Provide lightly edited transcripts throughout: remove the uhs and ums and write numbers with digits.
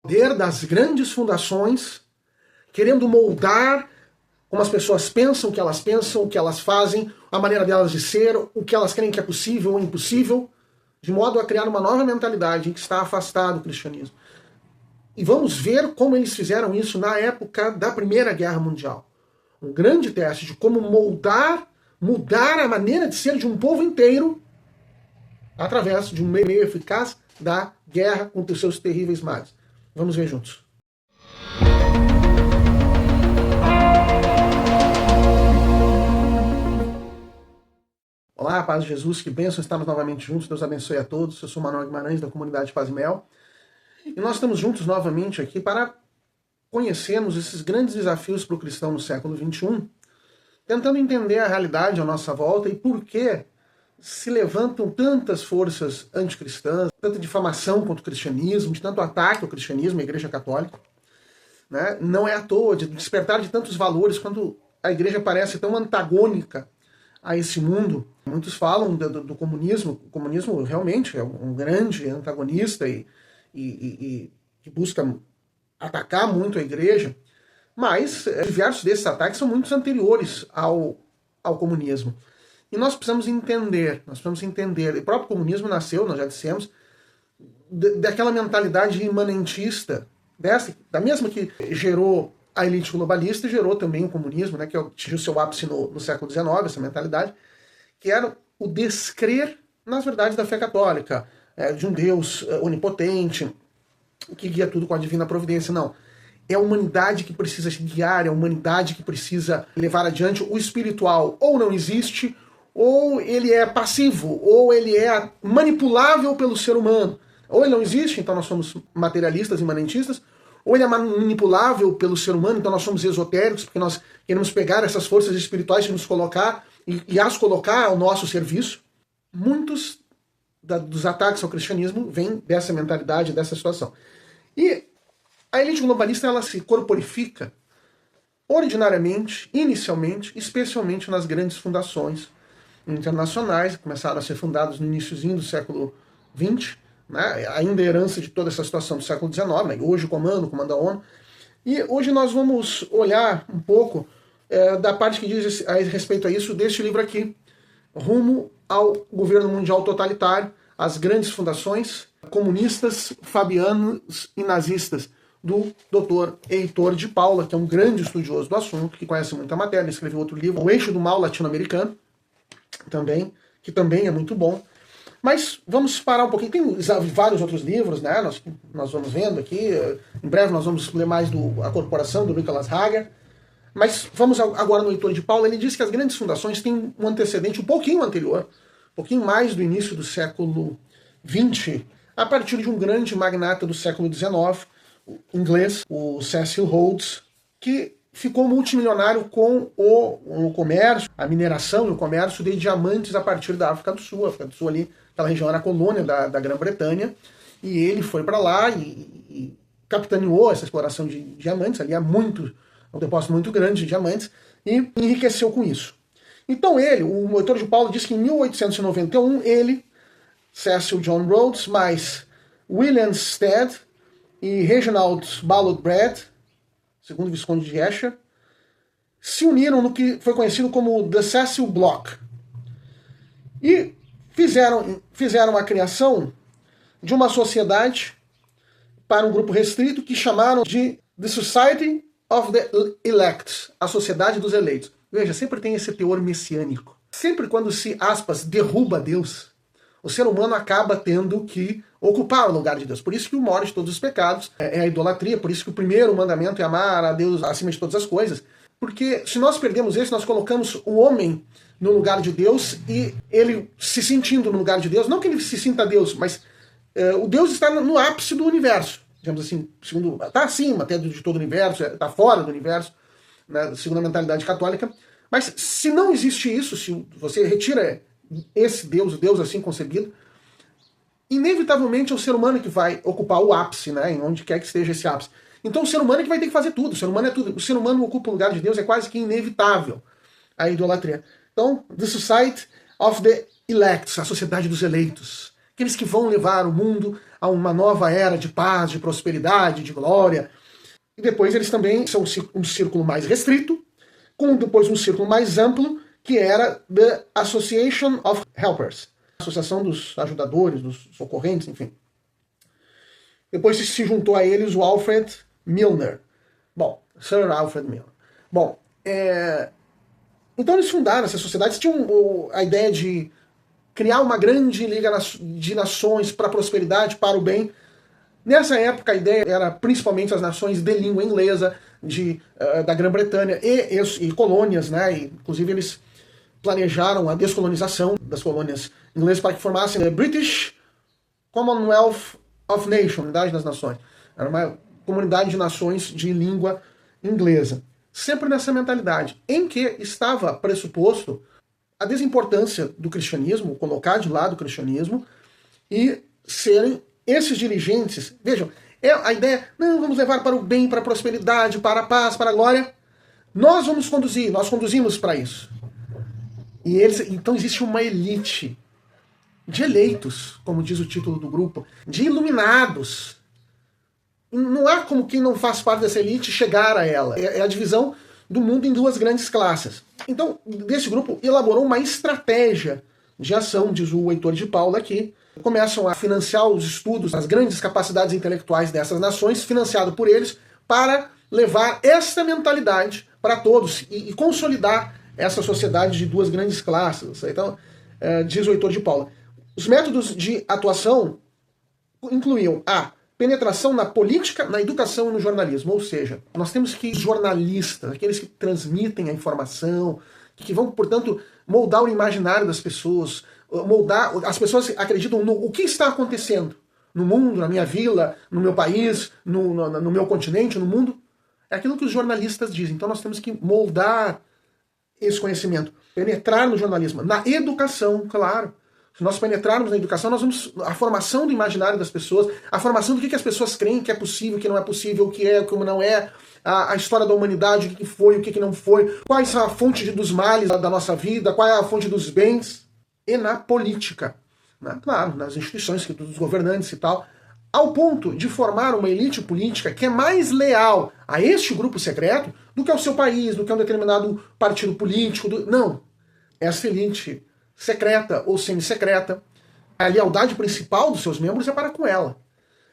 Poder das grandes fundações, querendo moldar como as pessoas pensam, o que elas fazem, a maneira delas de ser, o que elas creem que é possível ou impossível, de modo a criar uma nova mentalidade em que está afastado do cristianismo. E vamos ver como eles fizeram isso na época da Primeira Guerra Mundial. Um grande teste de como mudar a maneira de ser de um povo inteiro através de um meio eficaz da guerra contra os seus terríveis males. Vamos ver juntos. Olá, paz de Jesus, que bênção estarmos novamente juntos. Deus abençoe a todos. Eu sou Manuel Guimarães, da comunidade Paz e Mel. E nós estamos juntos novamente aqui para conhecermos esses grandes desafios para o cristão no século XXI, tentando entender a realidade à nossa volta e por que se levantam tantas forças anticristãs, tanta difamação contra o cristianismo, de tanto ataque ao cristianismo, à Igreja Católica. Né? Não é à toa de despertar de tantos valores quando a Igreja parece tão antagônica a esse mundo. Muitos falam do comunismo. O comunismo realmente é um grande antagonista e que busca atacar muito a Igreja, mas diversos desses ataques são muito anteriores ao comunismo. E nós precisamos entender, o próprio comunismo nasceu, nós já dissemos, daquela mentalidade imanentista, da mesma que gerou a elite globalista, gerou também o comunismo, né, que atingiu seu ápice no século XIX, essa mentalidade, que era o descrer nas verdades da fé católica, de um Deus onipotente, que guia tudo com a divina providência. Não. É a humanidade que precisa se guiar, é a humanidade que precisa levar adiante. O espiritual ou não existe, ou ele é passivo, ou ele é manipulável pelo ser humano. Ou ele não existe, então nós somos materialistas, imanentistas, ou ele é manipulável pelo ser humano, então nós somos esotéricos, porque nós queremos pegar essas forças espirituais e nos colocar, e as colocar ao nosso serviço. Muitos dos ataques ao cristianismo vêm dessa mentalidade, dessa situação. E a elite globalista, ela se corporifica ordinariamente, inicialmente, especialmente nas grandes fundações internacionais, que começaram a ser fundadas no iniciozinho do século XX, né, ainda herança de toda essa situação do século XIX, né, hoje o comando da ONU. E hoje nós vamos olhar um pouco da parte que diz a respeito a isso deste livro aqui, Rumo ao Governo Mundial Totalitário, as grandes fundações comunistas, fabianos e nazistas, do Dr. Heitor de Paula, que é um grande estudioso do assunto, que conhece muito a matéria, ele escreveu outro livro, O Eixo do Mal Latino-Americano, que também é muito bom. Mas vamos parar um pouquinho, tem vários outros livros, né? Nós vamos vendo aqui, em breve nós vamos ler mais A Corporação, do Nicholas Hager, mas vamos agora no Heitor de Paula. Ele diz que as grandes fundações têm um antecedente um pouquinho anterior, um pouquinho mais do início do século XX, a partir de um grande magnata do século XIX, inglês, o Cecil Rhodes, que ficou multimilionário com o comércio, a mineração e o comércio de diamantes a partir da África do Sul. A África do Sul ali, aquela região era colônia da Grã-Bretanha, e ele foi para lá e capitaneou essa exploração de diamantes. Ali há um depósito muito grande de diamantes, e enriqueceu com isso. Então o Heitor de Paula diz que em 1891 ele, Cecil John Rhodes, mais William Stead e Reginald Ballot Brad, segundo o Visconde de Esher, se uniram no que foi conhecido como The Cecil Block e fizeram a criação de uma sociedade para um grupo restrito que chamaram de The Society of the Elect, a Sociedade dos Eleitos. Veja, sempre tem esse teor messiânico. Sempre quando se, aspas, derruba Deus, o ser humano acaba tendo que ocupar o lugar de Deus. Por isso que o maior de todos os pecados é a idolatria, por isso que o primeiro mandamento é amar a Deus acima de todas as coisas. Porque se nós perdemos esse, nós colocamos o homem no lugar de Deus e ele se sentindo no lugar de Deus, não que ele se sinta Deus, mas o Deus está no ápice do universo. Digamos assim, está acima até de todo o universo, está fora do universo, né, segundo a mentalidade católica. Mas se não existe isso, se você retira esse Deus, o Deus assim concebido, inevitavelmente é o ser humano que vai ocupar o ápice, né, em onde quer que esteja esse ápice. Então o ser humano é que vai ter que fazer tudo, o ser humano é tudo. O ser humano ocupa o lugar de Deus, é quase que inevitável a idolatria. Então, The Society of the Elects, a Sociedade dos Eleitos. aqueles que vão levar o mundo a uma nova era de paz, de prosperidade, de glória. E depois eles também são um círculo mais restrito, com depois um círculo mais amplo, que era The Association of Helpers, a Associação dos Ajudadores, dos Socorrentes, enfim. Depois se juntou a eles o Alfred Milner. Bom, Sir Alfred Milner. Bom, então eles fundaram essas sociedades, tinham a ideia de criar uma grande liga de nações para a prosperidade, para o bem. Nessa época a ideia era principalmente as nações de língua inglesa, da Grã-Bretanha e colônias, né? E, inclusive eles planejaram a descolonização das colônias inglesas para que formassem a British Commonwealth of Nations, Unidade das Nações. Era uma comunidade de nações de língua inglesa. Sempre nessa mentalidade, em que estava pressuposto a desimportância do cristianismo, colocar de lado o cristianismo e serem esses dirigentes. Vejam, a ideia, não, vamos levar para o bem, para a prosperidade, para a paz, para a glória. Nós vamos conduzir, nós conduzimos para isso. E então existe uma elite de eleitos, como diz o título do grupo, de iluminados. Não há como quem não faz parte dessa elite chegar a ela. É a divisão do mundo em duas grandes classes. Então, desse grupo elaborou uma estratégia de ação, diz o Heitor de Paula aqui. Começam a financiar os estudos, as grandes capacidades intelectuais dessas nações, financiado por eles, para levar essa mentalidade para todos e consolidar essa sociedade de duas grandes classes. Então, diz o Heitor de Paula, os métodos de atuação incluíam a penetração na política, na educação e no jornalismo. Ou seja, nós temos que jornalistas, aqueles que transmitem a informação, que vão, portanto, moldar o imaginário das pessoas, moldar. As pessoas acreditam no o que está acontecendo no mundo, na minha vila, no meu país, no meu continente, no mundo. É aquilo que os jornalistas dizem. Então nós temos que moldar esse conhecimento, penetrar no jornalismo, na educação, claro. Se nós penetrarmos na educação, nós vamos. A formação do imaginário das pessoas, a formação do que as pessoas creem que é possível, que não é possível, o que é, o que não é, a história da humanidade, o que foi, o que não foi, quais são a fonte dos males da nossa vida, qual é a fonte dos bens, e na política. Né? Claro, nas instituições, dos governantes e tal, ao ponto de formar uma elite política que é mais leal a este grupo secreto do que ao seu país, do que a um determinado partido político. Não. Essa elite secreta ou semi-secreta, a lealdade principal dos seus membros é para com ela.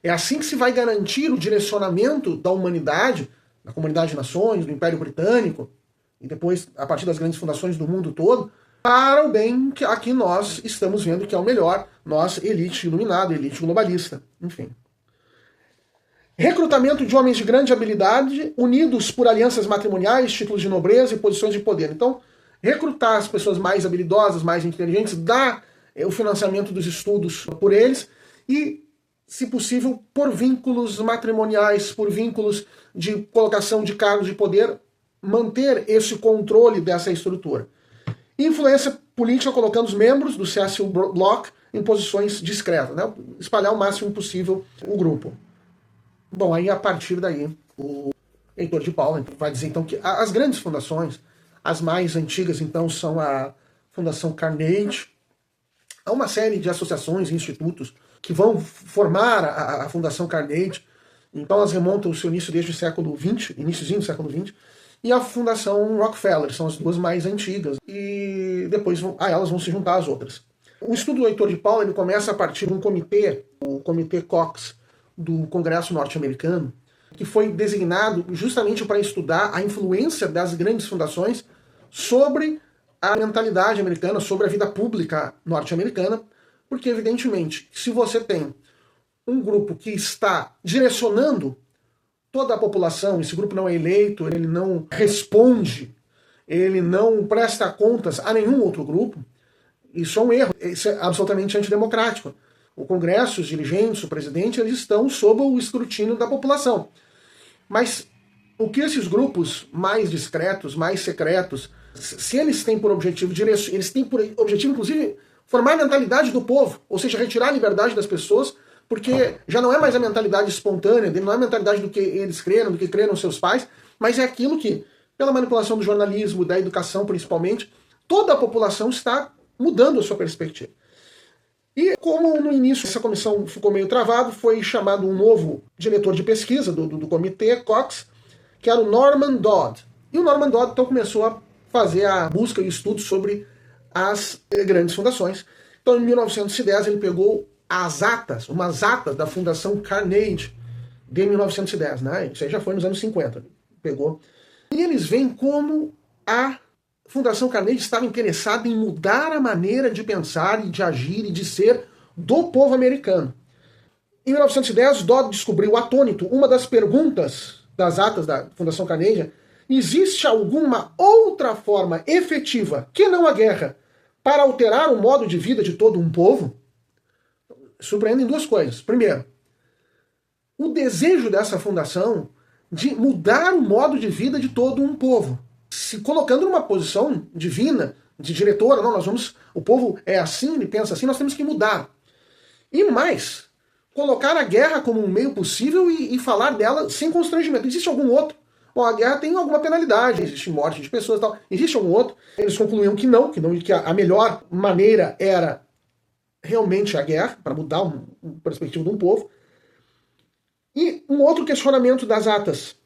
É assim que se vai garantir o direcionamento da humanidade, da comunidade de nações, do Império Britânico, e depois, a partir das grandes fundações do mundo todo, para o bem que aqui nós estamos vendo que é o melhor, nós, elite iluminada, elite globalista, enfim. Recrutamento de homens de grande habilidade, unidos por alianças matrimoniais, títulos de nobreza e posições de poder. Então, recrutar as pessoas mais habilidosas, mais inteligentes, dar o financiamento dos estudos por eles e, se possível, por vínculos matrimoniais, por vínculos de colocação de cargos de poder, manter esse controle dessa estrutura. Influência política colocando os membros do CSU Bloc em posições discretas, né? Espalhar o máximo possível o grupo. Bom, aí a partir daí, o Heitor de Paula vai dizer então que as grandes fundações, as mais antigas, então, são a Fundação Carnegie. Há uma série de associações e institutos que vão formar a Fundação Carnegie. Então, elas remontam o seu início desde o século XX, iníciozinho do século XX. E a Fundação Rockefeller, são as duas mais antigas. E depois a elas vão se juntar as outras. O estudo do Heitor de Paula ele começa a partir de um comitê, o Comitê Cox, do Congresso norte-americano, que foi designado justamente para estudar a influência das grandes fundações sobre a mentalidade americana, sobre a vida pública norte-americana, porque, evidentemente, se você tem um grupo que está direcionando toda a população, esse grupo não é eleito, ele não responde, ele não presta contas a nenhum outro grupo, isso é um erro, isso é absolutamente antidemocrático. O Congresso, os dirigentes, o presidente, eles estão sob o escrutínio da população. Mas o que esses grupos mais discretos, mais secretos, se eles têm por objetivo, eles têm por objetivo, inclusive, formar a mentalidade do povo, ou seja, retirar a liberdade das pessoas, porque já não é mais a mentalidade espontânea, não é a mentalidade do que eles creram, do que creram seus pais, mas é aquilo que, pela manipulação do jornalismo, da educação principalmente, toda a população está mudando a sua perspectiva. E como no início essa comissão ficou meio travado, foi chamado um novo diretor de pesquisa do comitê, Cox, que era o Norman Dodd. E o Norman Dodd então começou a fazer a busca e estudo sobre as grandes fundações. Então em 1910 ele pegou umas atas da Fundação Carnegie de 1910, né? Isso aí já foi nos anos 50. Pegou. E eles veem como a Fundação Carnegie estava interessada em mudar a maneira de pensar e de agir e de ser do povo americano. Em 1910, Dodd descobriu atônito uma das perguntas das atas da Fundação Carnegie: existe alguma outra forma efetiva, que não a guerra, para alterar o modo de vida de todo um povo? Surpreendem duas coisas. Primeiro, o desejo dessa fundação de mudar o modo de vida de todo um povo, se colocando numa posição divina, de diretora. Não, o povo é assim, ele pensa assim, nós temos que mudar. E mais, colocar a guerra como um meio possível e falar dela sem constrangimento. Existe algum outro? Bom, a guerra tem alguma penalidade, existe morte de pessoas e tal. Existe algum outro? Eles concluíam que não, que a melhor maneira era realmente a guerra, para mudar a perspectiva de um povo. E um outro questionamento das atas: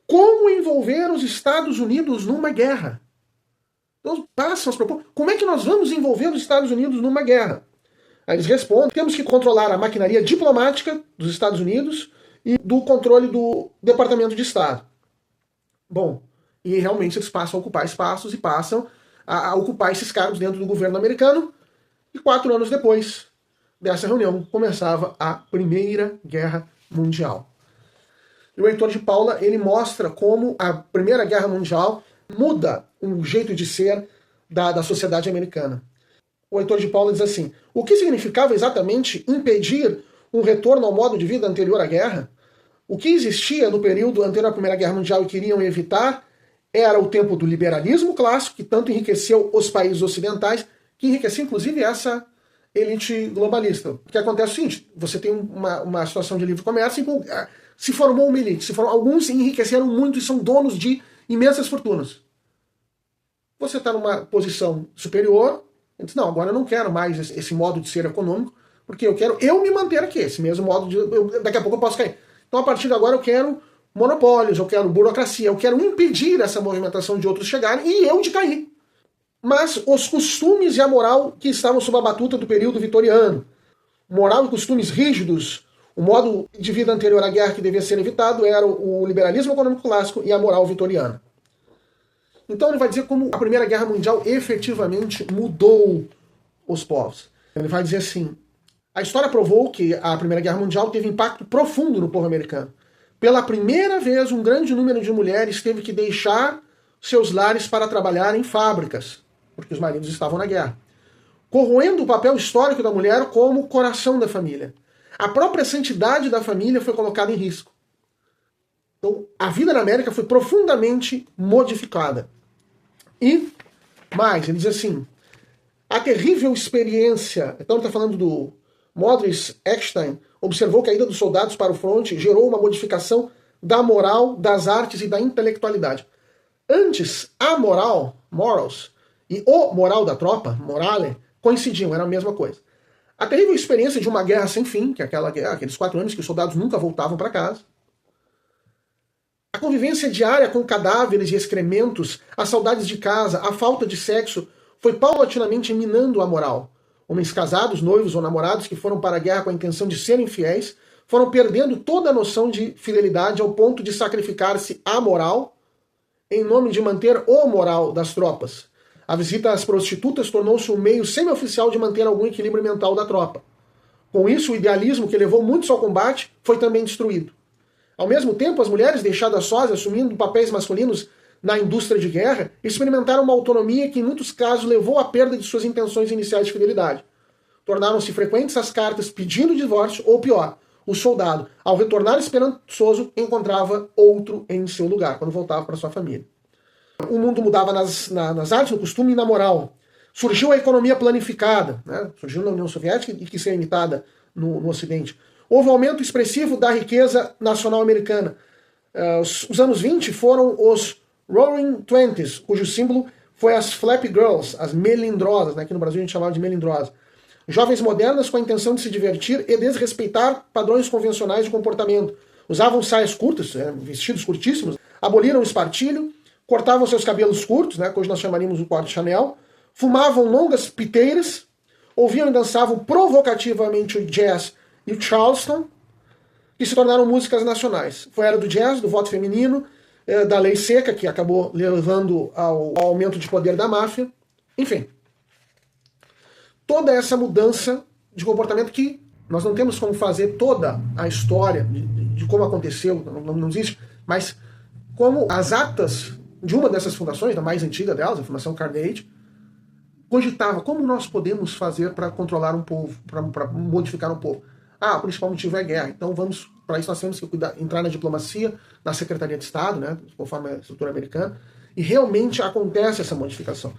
como envolver os Estados Unidos numa guerra? Então passam as propostas. Como é que nós vamos envolver os Estados Unidos numa guerra? Aí eles respondem: temos que controlar a maquinaria diplomática dos Estados Unidos e do controle do Departamento de Estado. Bom, e realmente eles passam a ocupar espaços e passam a ocupar esses cargos dentro do governo americano. E 4 anos depois dessa reunião começava a Primeira Guerra Mundial. E o Heitor de Paula, ele mostra como a Primeira Guerra Mundial muda o jeito de ser da sociedade americana. O Heitor de Paula diz assim: o que significava exatamente impedir um retorno ao modo de vida anterior à guerra? O que existia no período anterior à Primeira Guerra Mundial e queriam evitar era o tempo do liberalismo clássico, que tanto enriqueceu os países ocidentais, que enriquecia inclusive essa elite globalista. O que acontece é o seguinte: você tem uma situação de livre comércio em que se formou uma elite, alguns enriqueceram muito e são donos de imensas fortunas. Você está numa posição superior, e diz: não, agora eu não quero mais esse modo de ser econômico, porque eu quero me manter aqui, esse mesmo modo de... daqui a pouco eu posso cair. Então a partir de agora eu quero monopólios, eu quero burocracia, eu quero impedir essa movimentação de outros chegarem e eu de cair. Mas os costumes e a moral que estavam sob a batuta do período vitoriano, moral e costumes rígidos, o modo de vida anterior à guerra que devia ser evitado era o liberalismo econômico clássico e a moral vitoriana. Então ele vai dizer como a Primeira Guerra Mundial efetivamente mudou os povos. Ele vai dizer assim: a história provou que a Primeira Guerra Mundial teve impacto profundo no povo americano. Pela primeira vez, um grande número de mulheres teve que deixar seus lares para trabalhar em fábricas, porque os maridos estavam na guerra, corroendo o papel histórico da mulher como coração da família. A própria santidade da família foi colocada em risco. Então, a vida na América foi profundamente modificada. E, mais, ele diz assim: a terrível experiência... Então ele está falando do Modris Eckstein, observou que a ida dos soldados para o fronte gerou uma modificação da moral, das artes e da intelectualidade. Antes, a moral, morals, e o moral da tropa, morale, coincidiam, era a mesma coisa. A terrível experiência de uma guerra sem fim, que é aquela guerra, aqueles 4 anos que os soldados nunca voltavam para casa. A convivência diária com cadáveres e excrementos, as saudades de casa, a falta de sexo, foi paulatinamente minando a moral. Homens casados, noivos ou namorados que foram para a guerra com a intenção de serem fiéis, foram perdendo toda a noção de fidelidade ao ponto de sacrificar-se à moral em nome de manter o moral das tropas. A visita às prostitutas tornou-se um meio semi-oficial de manter algum equilíbrio mental da tropa. Com isso, o idealismo que levou muitos ao combate foi também destruído. Ao mesmo tempo, as mulheres deixadas sós, assumindo papéis masculinos na indústria de guerra, experimentaram uma autonomia que em muitos casos levou à perda de suas intenções iniciais de fidelidade. Tornaram-se frequentes as cartas pedindo divórcio, ou pior, o soldado, ao retornar esperançoso, encontrava outro em seu lugar, quando voltava para sua família. O mundo mudava nas artes, no costume e na moral. Surgiu a economia planificada, né? Surgiu na União Soviética e quis ser imitada no Ocidente. Houve um aumento expressivo da riqueza nacional americana. Os anos 20 foram os Roaring Twenties, cujo símbolo foi as Flappy Girls, as melindrosas, né? Aqui no Brasil a gente chamava de melindrosa. Jovens modernas com a intenção de se divertir e desrespeitar padrões convencionais de comportamento. Usavam saias curtas, vestidos curtíssimos, aboliram o espartilho, cortavam seus cabelos curtos, que hoje nós chamaríamos o corte Chanel, fumavam longas piteiras, ouviam e dançavam provocativamente o jazz e o Charleston, que se tornaram músicas nacionais. Foi a era do jazz, do voto feminino, da lei seca, que acabou levando ao aumento de poder da máfia. Enfim, toda essa mudança de comportamento que nós não temos como fazer toda a história de como aconteceu, não existe, mas como as atas de uma dessas fundações, da mais antiga delas, a Fundação Carnegie, cogitava como nós podemos fazer para controlar um povo, para modificar um povo. O principal motivo é guerra. Então para isso nós temos que entrar na diplomacia, na Secretaria de Estado, conforme a estrutura americana, e realmente acontece essa modificação.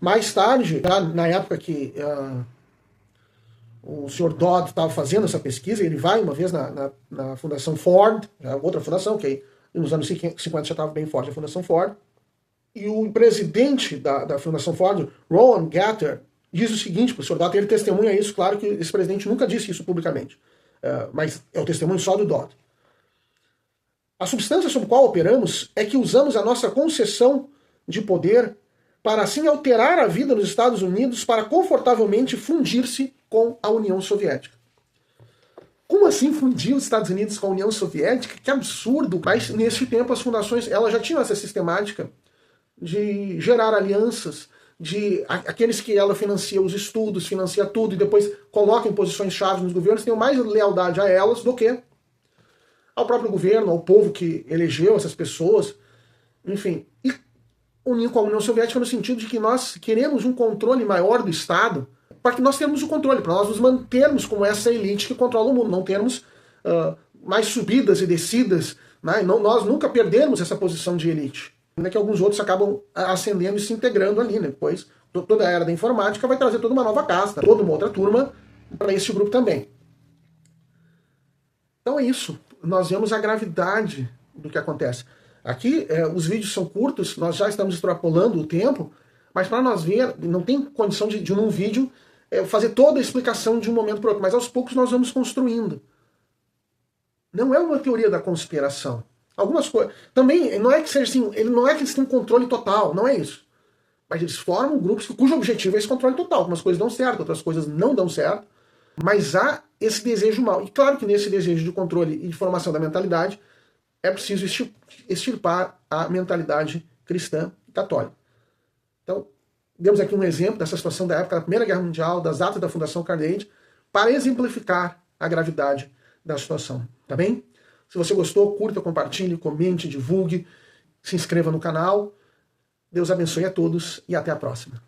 Mais tarde, na época que o Sr. Dodd estava fazendo essa pesquisa, ele vai uma vez na Fundação Ford, outra fundação, que aí, nos anos 50 já estava bem forte, a Fundação Ford, e o presidente da Fundação Ford, Rowan Gatter, diz o seguinte para o Sr. Dodd, ele testemunha isso, claro que esse presidente nunca disse isso publicamente, mas é o testemunho só do Dodd. A substância sobre a qual operamos é que usamos a nossa concessão de poder para assim alterar a vida nos Estados Unidos para confortavelmente fundir-se com a União Soviética. Como assim fundir os Estados Unidos com a União Soviética? Que absurdo! Mas nesse tempo as fundações elas já tinham essa sistemática de gerar alianças, de aqueles que ela financia os estudos, financia tudo e depois coloca em posições-chave nos governos, tenham mais lealdade a elas do que ao próprio governo, ao povo que elegeu essas pessoas, enfim. E unir com a União Soviética no sentido de que nós queremos um controle maior do Estado, para que nós tenhamos o controle, para nós nos mantermos como essa elite que controla o mundo, não termos mais subidas e descidas, nós nunca perdermos essa posição de elite. Ainda que alguns outros acabam ascendendo e se integrando ali, Depois, toda a era da informática vai trazer toda uma nova casta, toda uma outra turma para esse grupo também. Então é isso. Nós vemos a gravidade do que acontece. Aqui, os vídeos são curtos, nós já estamos extrapolando o tempo, mas para nós ver, não tem condição de num vídeo, fazer toda a explicação de um momento para outro, mas aos poucos nós vamos construindo. Não é uma teoria da conspiração. Algumas coisas. Também, não é que seja assim, não é que eles têm controle total, não é isso. Mas eles formam grupos cujo objetivo é esse controle total. Algumas coisas dão certo, outras coisas não dão certo, mas há esse desejo mau. E claro que nesse desejo de controle e de formação da mentalidade, é preciso extirpar a mentalidade cristã e católica. Então, demos aqui um exemplo dessa situação da época da Primeira Guerra Mundial, das atas da Fundação Carnegie, para exemplificar a gravidade da situação. Tá bem? Se você gostou, curta, compartilhe, comente, divulgue, se inscreva no canal. Deus abençoe a todos e até a próxima.